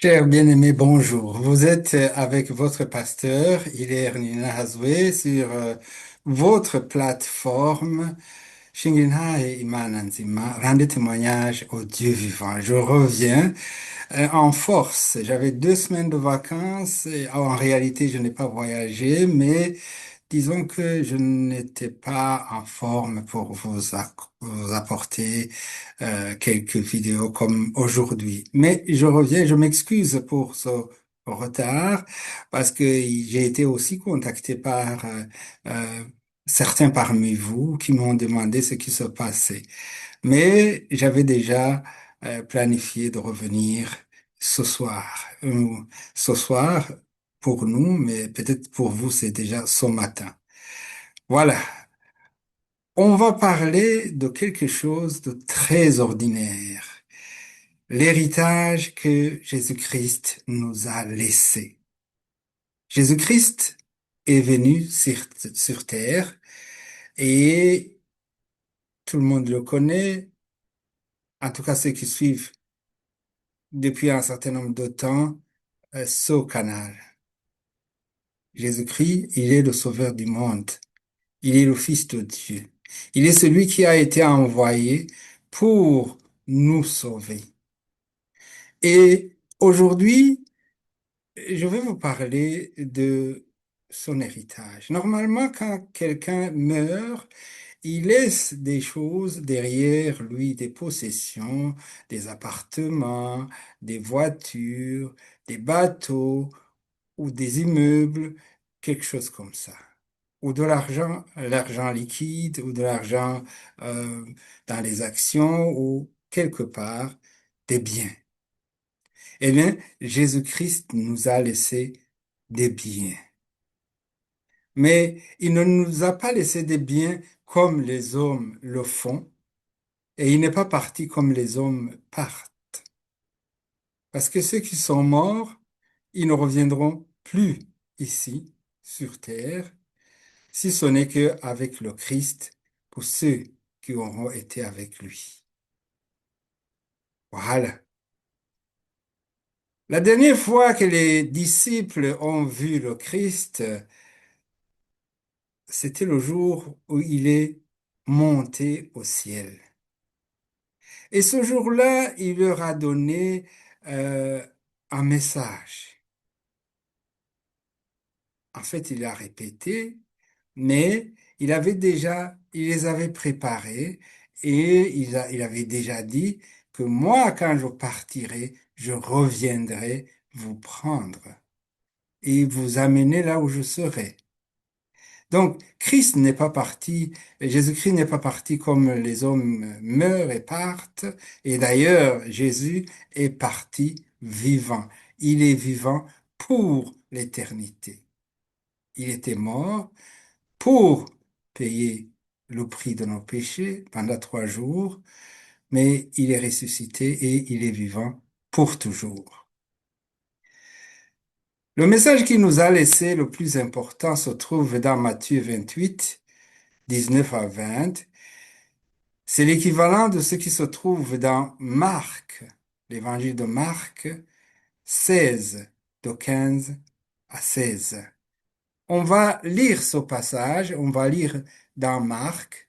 Cher bien-aimé, bonjour. Vous êtes avec votre pasteur, Hilaire Nina Hazoué, sur votre plateforme Shingina et Imananzima. Rendez témoignage au Dieu vivant. Je reviens en force. J'avais 2 semaines de vacances. Et en réalité, je n'ai pas voyagé, mais disons que je n'étais pas en forme pour vous apporter quelques vidéos comme aujourd'hui. Mais je reviens, je m'excuse pour ce retard parce que j'ai été aussi contacté par euh, certains parmi vous qui m'ont demandé ce qui se passait. Mais j'avais déjà planifié de revenir ce soir. Ce soir pour nous, mais peut-être pour vous, c'est déjà ce matin. Voilà. On va parler de quelque chose de très ordinaire. L'héritage que Jésus-Christ nous a laissé. Jésus-Christ est venu sur terre et tout le monde le connaît, en tout cas ceux qui suivent depuis un certain nombre de temps ce canal. Jésus-Christ, il est le sauveur du monde. Il est le Fils de Dieu. Il est celui qui a été envoyé pour nous sauver. Et aujourd'hui, je vais vous parler de son héritage. Normalement, quand quelqu'un meurt, il laisse des choses derrière lui, des possessions, des appartements, des voitures, des bateaux ou des immeubles, quelque chose comme ça. Ou de l'argent, l'argent liquide, ou de l'argent euh, dans les actions, ou quelque part des biens. Eh bien, Jésus-Christ nous a laissé des biens. Mais il ne nous a pas laissé des biens comme les hommes le font, et il n'est pas parti comme les hommes partent. Parce que ceux qui sont morts, ils ne reviendront plus ici, sur terre, si ce n'est qu'avec le Christ, pour ceux qui auront été avec lui. Voilà. La dernière fois que les disciples ont vu le Christ, c'était le jour où il est monté au ciel. Et ce jour-là, il leur a donné euh, un message. En fait, il a répété, mais il les avait préparés et il avait déjà dit que moi, quand je partirai, je reviendrai vous prendre et vous amener là où je serai. Donc, Christ n'est pas parti, Jésus-Christ n'est pas parti comme les hommes meurent et partent. Et d'ailleurs, Jésus est parti vivant. Il est vivant pour l'éternité. Il était mort pour payer le prix de nos péchés pendant 3 jours, mais il est ressuscité et il est vivant pour toujours. Le message qu'il nous a laissé, le plus important, se trouve dans Matthieu 28, 19 à 20. C'est l'équivalent de ce qui se trouve dans Marc, l'évangile de Marc 16, de 15 à 16. On va lire ce passage, on va lire dans Marc.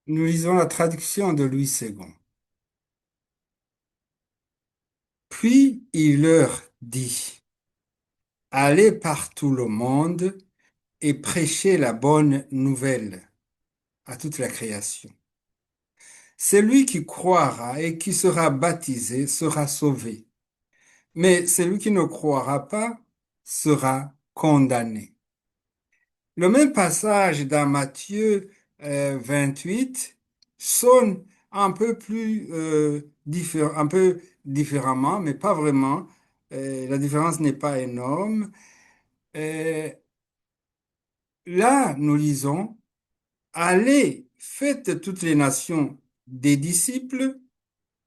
Nous lisons la traduction de Louis II. Puis il leur dit, allez par tout le monde et prêchez la bonne nouvelle à toute la création. Celui qui croira et qui sera baptisé sera sauvé, mais celui qui ne croira pas sera condamné. Le même passage dans Matthieu 28 sonne un peu plus un peu différemment, mais pas vraiment. La différence n'est pas énorme. Euh, Là, nous lisons, allez, faites toutes les nations des disciples,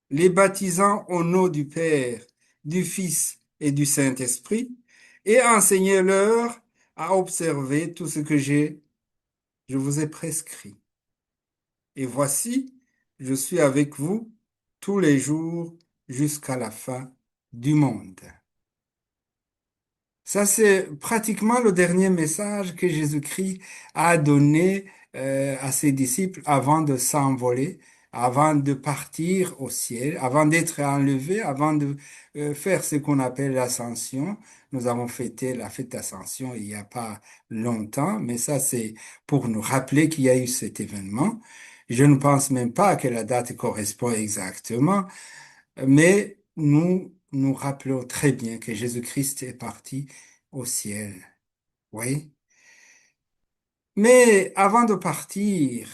les baptisant au nom du Père, du Fils et du Saint-Esprit, et enseignez-leur à observer tout ce que je vous ai prescrit. Et voici, je suis avec vous tous les jours jusqu'à la fin du monde. Ça, c'est pratiquement le dernier message que Jésus-Christ a donné à ses disciples avant de s'envoler, avant de partir au ciel, avant d'être enlevé, avant de faire ce qu'on appelle l'ascension. Nous avons fêté la fête d'ascension il n'y a pas longtemps, mais ça, c'est pour nous rappeler qu'il y a eu cet événement. Je ne pense même pas que la date correspond exactement, mais nous nous rappelons très bien que Jésus-Christ est parti au ciel. Oui. Mais avant de partir,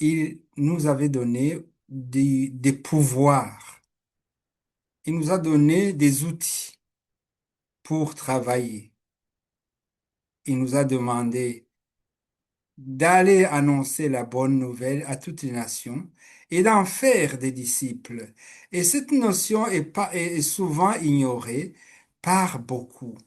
il nous avait donné des pouvoirs. Il nous a donné des outils pour travailler. Il nous a demandé d'aller annoncer la bonne nouvelle à toutes les nations et d'en faire des disciples. Et cette notion est souvent ignorée par beaucoup.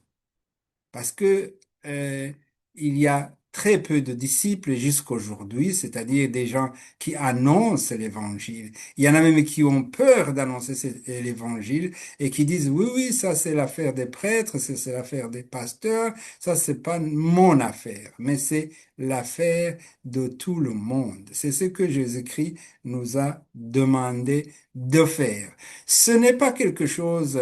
Parce que il y a très peu de disciples jusqu'aujourd'hui, c'est-à-dire des gens qui annoncent l'évangile. Il y en a même qui ont peur d'annoncer l'évangile et qui disent oui, oui, ça c'est l'affaire des prêtres, c'est l'affaire des pasteurs, ça c'est pas mon affaire, mais c'est l'affaire de tout le monde. C'est ce que Jésus-Christ nous a demandé de faire. Ce n'est pas quelque chose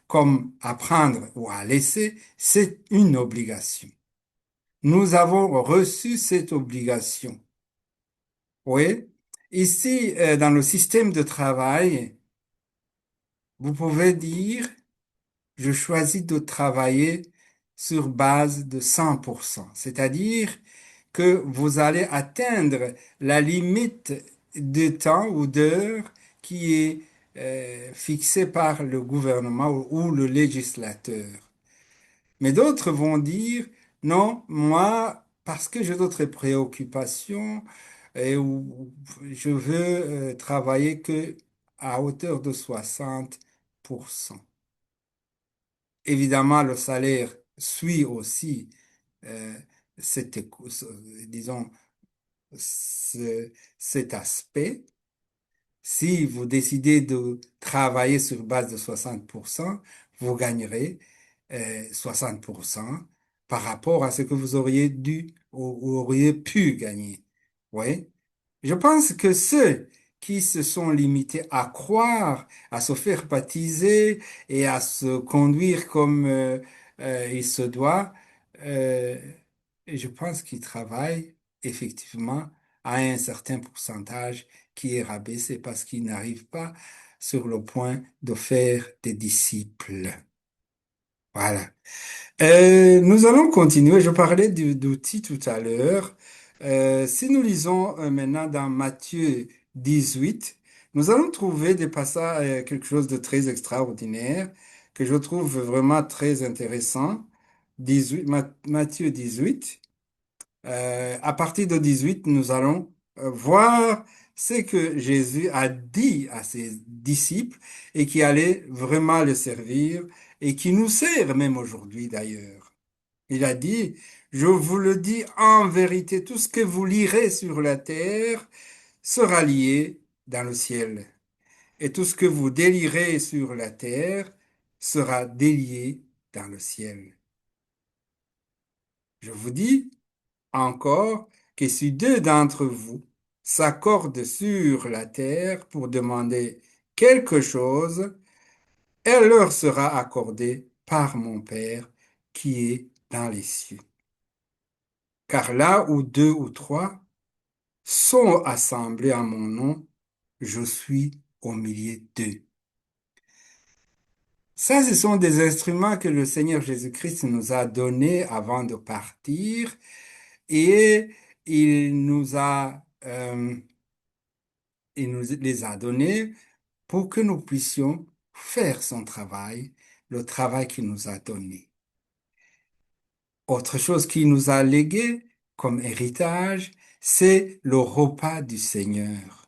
comme à prendre ou à laisser, c'est une obligation. Nous avons reçu cette obligation. Oui. Ici, dans le système de travail, vous pouvez dire, je choisis de travailler sur base de 100%. C'est-à-dire que vous allez atteindre la limite de temps ou d'heure qui est fixée par le gouvernement ou le législateur. Mais d'autres vont dire, non, moi, parce que j'ai d'autres préoccupations et où je veux travailler que à hauteur de 60%. Évidemment, le salaire suit aussi euh, disons, ce- cet aspect. Si vous décidez de travailler sur base de 60%, vous gagnerez 60% par rapport à ce que vous auriez dû ou auriez pu gagner. Oui. Je pense que ceux qui se sont limités à croire, à se faire baptiser et à se conduire comme il se doit, euh, je pense qu'ils travaillent effectivement à un certain pourcentage qui est rabaissé parce qu'ils n'arrivent pas sur le point de faire des disciples. Voilà. Nous allons continuer. Je parlais d'outils tout à l'heure. Si nous lisons maintenant dans Matthieu 18, nous allons trouver des passages, quelque chose de très extraordinaire que je trouve vraiment très intéressant. 18, Matthieu 18. À partir de 18, nous allons voir ce que Jésus a dit à ses disciples et qui allait vraiment le servir et qui nous sert même aujourd'hui d'ailleurs. Il a dit, je vous le dis en vérité, tout ce que vous lirez sur la terre sera lié dans le ciel, et tout ce que vous délirez sur la terre sera délié dans le ciel. Je vous dis, encore que si deux d'entre vous s'accordent sur la terre pour demander quelque chose, elle leur sera accordée par mon Père qui est dans les cieux. Car là où deux ou trois sont assemblés en mon nom, je suis au milieu d'eux. Ça, ce sont des instruments que le Seigneur Jésus-Christ nous a donnés avant de partir et il nous les a donnés pour que nous puissions faire son travail, le travail qu'il nous a donné. Autre chose qu'il nous a légué comme héritage, c'est le repas du Seigneur.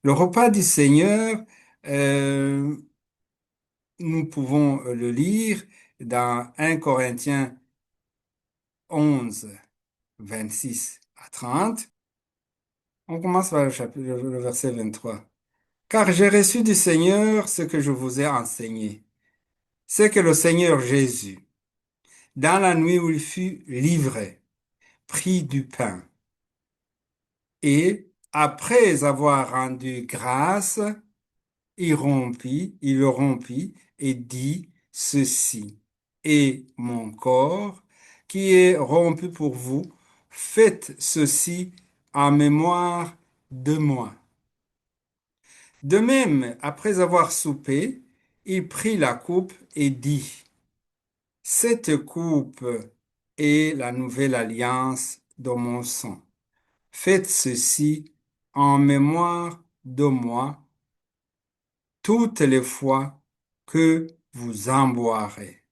Le repas du Seigneur, euh, nous pouvons le lire dans 1 Corinthiens 11, 26 à 30. On commence par le verset 23. Car j'ai reçu du Seigneur ce que je vous ai enseigné. C'est que le Seigneur Jésus, dans la nuit où il fut livré, prit du pain et, après avoir rendu grâce, il le rompit et dit ceci: et mon corps qui est rompu pour vous, faites ceci en mémoire de moi. De même, après avoir soupé, il prit la coupe et dit: cette coupe est la nouvelle alliance dans mon sang. Faites ceci en mémoire de moi toutes les fois que vous en boirez.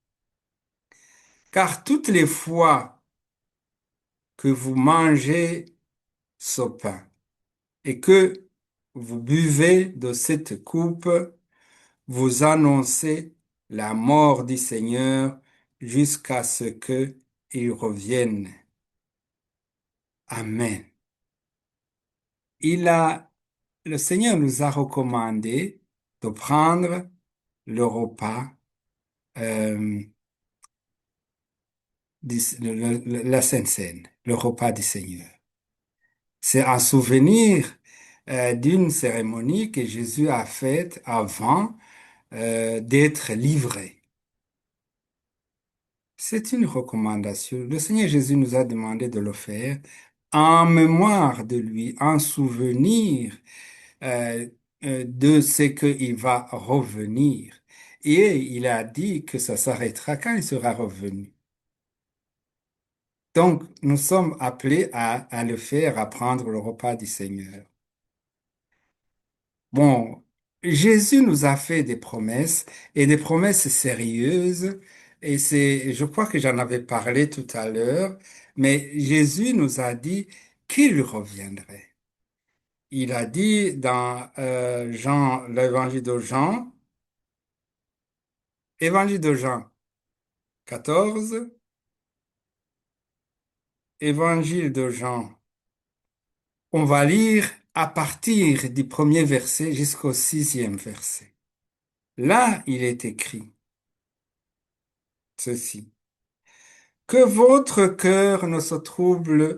Car toutes les fois que vous mangez ce pain et que vous buvez de cette coupe, vous annoncez la mort du Seigneur jusqu'à ce que il revienne. Amen. Il a, le Seigneur nous a recommandé de prendre le repas, euh, la Sainte Seine, le repas du Seigneur. C'est un souvenir d'une cérémonie que Jésus a faite avant d'être livré. C'est une recommandation. Le Seigneur Jésus nous a demandé de le faire en mémoire de lui, en souvenir euh, de ce qu'il va revenir. Et il a dit que ça s'arrêtera quand il sera revenu. Donc, nous sommes appelés à le faire, à prendre le repas du Seigneur. Bon, Jésus nous a fait des promesses et des promesses sérieuses. Et je crois que j'en avais parlé tout à l'heure, mais Jésus nous a dit qu'il reviendrait. Il a dit dans évangile de Jean 14, évangile de Jean. On va lire à partir du premier verset jusqu'au sixième verset. Là, il est écrit ceci: que votre cœur ne se trouble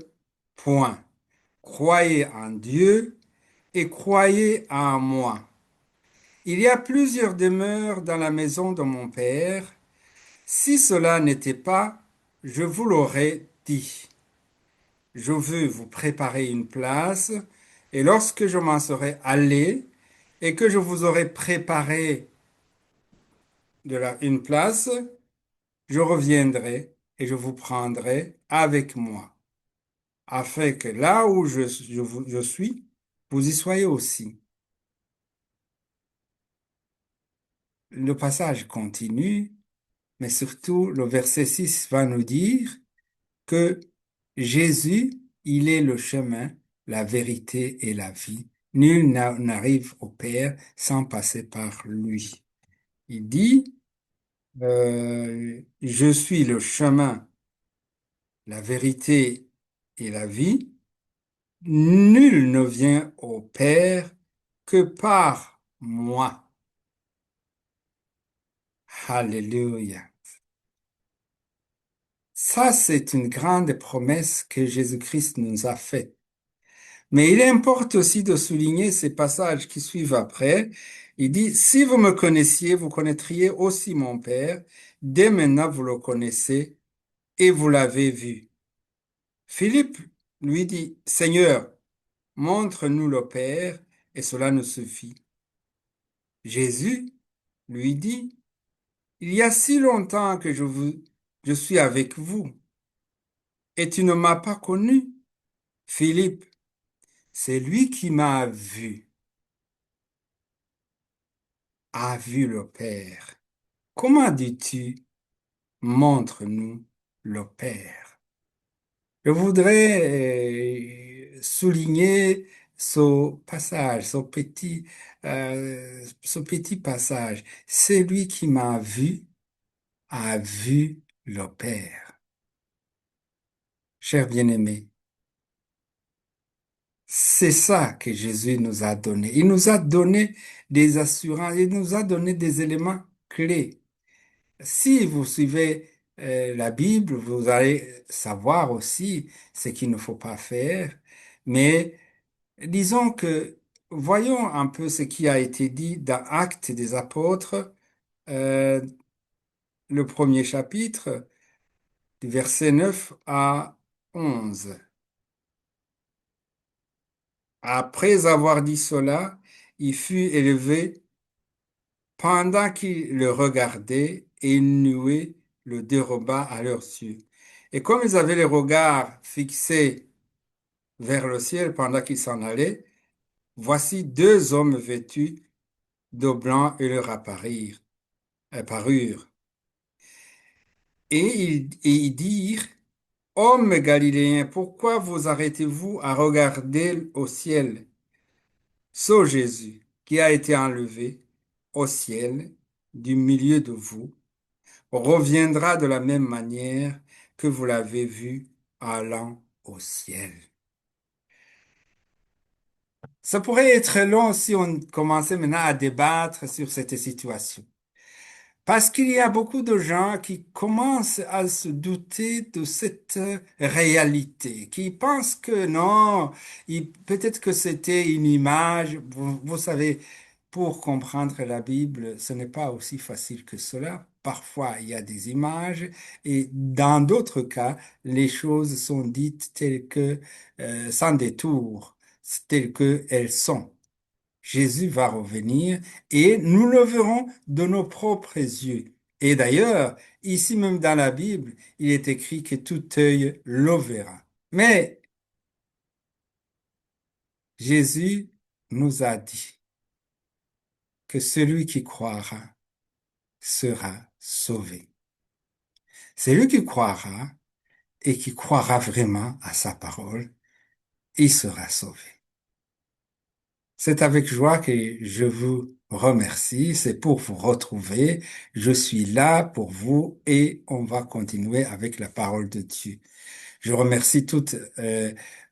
point. Croyez en Dieu et croyez en moi. Il y a plusieurs demeures dans la maison de mon Père. Si cela n'était pas, je vous l'aurais dit. Je veux vous préparer une place, et lorsque je m'en serai allé et que je vous aurai préparé une place, je reviendrai et je vous prendrai avec moi, afin que là où je suis, vous y soyez aussi. Le passage continue, mais surtout le verset 6 va nous dire que Jésus, il est le chemin, la vérité et la vie. Nul n'arrive au Père sans passer par lui. Il dit, je suis le chemin, la vérité et la vie. Nul ne vient au Père que par moi. Alléluia. Ça, c'est une grande promesse que Jésus-Christ nous a faite. Mais il importe aussi de souligner ces passages qui suivent après. Il dit, si vous me connaissiez, vous connaîtriez aussi mon Père. Dès maintenant, vous le connaissez et vous l'avez vu. Philippe lui dit, Seigneur, montre-nous le Père et cela nous suffit. Jésus lui dit, il y a si longtemps que je suis avec vous et tu ne m'as pas connu. Philippe, c'est lui qui a vu le Père. Comment dis-tu, montre-nous le Père? Je voudrais souligner ce petit passage. Celui qui m'a vu a vu le Père. Cher bien-aimé, C'est ça que Jésus nous a donné. Il nous a donné des assurances, il nous a donné des éléments clés. Si vous suivez la Bible, vous allez savoir aussi ce qu'il ne faut pas faire. Mais disons que voyons un peu ce qui a été dit dans Actes des Apôtres, euh, le premier chapitre, du verset 9 à 11. Après avoir dit cela, il fut élevé pendant qu'ils le regardaient et une nuée le déroba à leurs yeux. Et comme ils avaient les regards fixés vers le ciel pendant qu'ils s'en allaient, voici deux hommes vêtus de blanc et leur apparurent. Et ils dirent, Hommes galiléens, pourquoi vous arrêtez-vous à regarder au ciel? Ce Jésus qui a été enlevé au ciel du milieu de vous reviendra de la même manière que vous l'avez vu allant au ciel. Ça pourrait être long si on commençait maintenant à débattre sur cette situation. Parce qu'il y a beaucoup de gens qui commencent à se douter de cette réalité, qui pensent que non, peut-être que c'était une image. Vous savez, pour comprendre la Bible, ce n'est pas aussi facile que cela. Parfois, il y a des images et dans d'autres cas, les choses sont dites telles que, sans détour, telles qu'elles sont. Jésus va revenir et nous le verrons de nos propres yeux. Et d'ailleurs, ici même dans la Bible, il est écrit que tout œil le verra. Mais Jésus nous a dit que celui qui croira sera sauvé. Celui qui croira et qui croira vraiment à sa parole, il sera sauvé. C'est avec joie que je vous remercie. C'est pour vous retrouver. Je suis là pour vous et on va continuer avec la parole de Dieu. Je remercie toute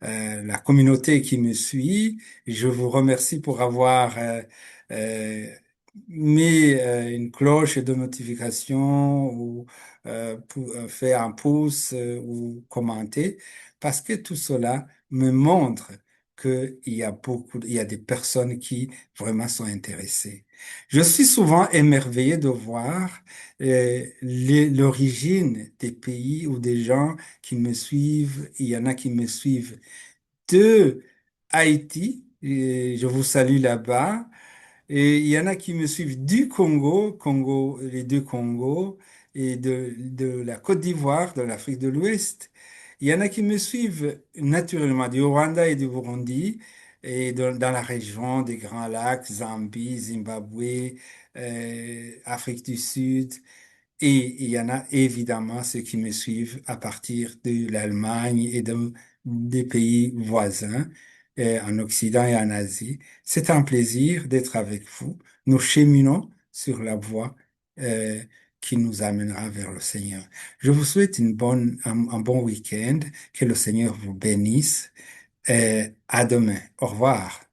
la communauté qui me suit. Je vous remercie pour avoir euh, mis une cloche de notification ou pour, fait un pouce ou commenter parce que tout cela me montre il y a des personnes qui vraiment sont intéressées. Je suis souvent émerveillé de voir l'origine des pays ou des gens qui me suivent. Il y en a qui me suivent de Haïti. Et je vous salue là-bas. Et il y en a qui me suivent du Congo, les deux Congos, et de la Côte d'Ivoire, de l'Afrique de l'Ouest. Il y en a qui me suivent naturellement du Rwanda et du Burundi, et dans la région des Grands Lacs, Zambie, Zimbabwe, Afrique du Sud. Et il y en a évidemment ceux qui me suivent à partir de l'Allemagne et des pays voisins, en Occident et en Asie. C'est un plaisir d'être avec vous. Nous cheminons sur la voie euh, qui nous amènera vers le Seigneur. Je vous souhaite un bon week-end. Que le Seigneur vous bénisse. À demain. Au revoir.